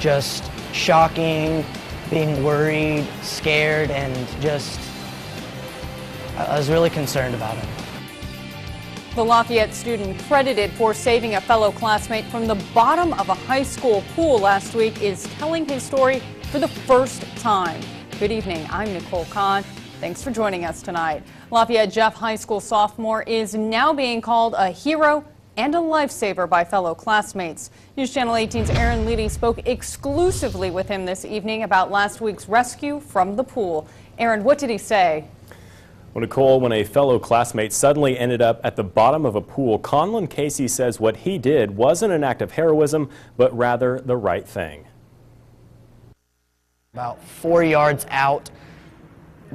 just shocking, being worried, scared, and I was really concerned about him. The Lafayette student credited for saving a fellow classmate from the bottom of a high school pool last week is telling his story for the first time. Good evening, I'm Nicole Kahn. Thanks for joining us tonight. Lafayette Jeff High School sophomore is now being called a hero and a lifesaver by fellow classmates. News Channel 18's Aaron Leedy spoke exclusively with him this evening about last week's rescue from the pool. Aaron, what did he say? Well, Nicole, when a fellow classmate suddenly ended up at the bottom of a pool, Conlon Casey says what he did wasn't an act of heroism, but rather the right thing. About 4 yards out,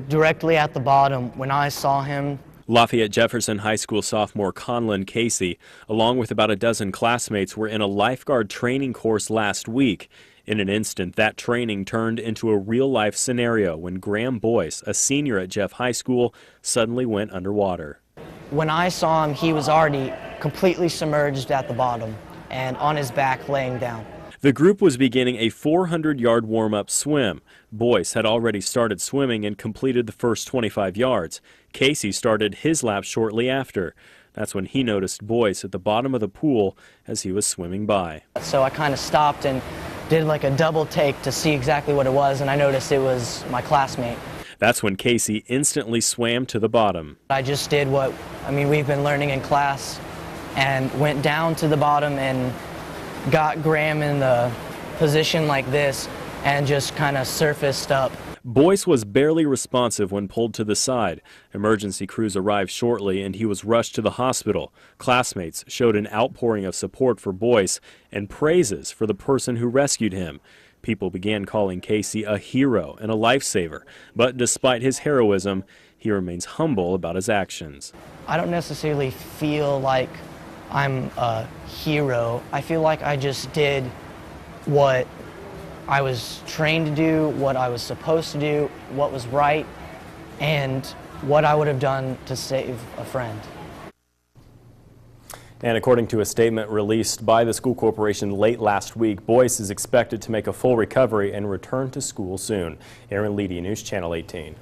directly at the bottom, when I saw him. Lafayette Jefferson High School sophomore Conlon Casey, along with about a dozen classmates, were in a lifeguard training course last week. In an instant, that training turned into a real-life scenario when Graham Boyce, a senior at Jeff High School, suddenly went underwater. When I saw him, he was already completely submerged at the bottom and on his back laying down. The group was beginning a 400-yard warm-up swim. Boyce had already started swimming and completed the first 25 yards. Casey started his lap shortly after. That's when he noticed Boyce at the bottom of the pool as he was swimming by. So I kind of stopped and did like a double take to see exactly what it was, and I noticed it was my classmate. That's when Casey instantly swam to the bottom. I just did what, we've been learning in class, and went down to the bottom and got Graham in the position like this and just kind of surfaced up. Boyce was barely responsive when pulled to the side. Emergency crews arrived shortly and he was rushed to the hospital. Classmates showed an outpouring of support for Boyce and praises for the person who rescued him. People began calling Casey a hero and a lifesaver, but despite his heroism, he remains humble about his actions. I don't necessarily feel like I'm a hero. I feel like I just did what I was trained to do, what I was supposed to do, what was right, and what I would have done to save a friend. And according to a statement released by the school corporation late last week, Boyce is expected to make a full recovery and return to school soon. Aaron Leedy, News Channel 18.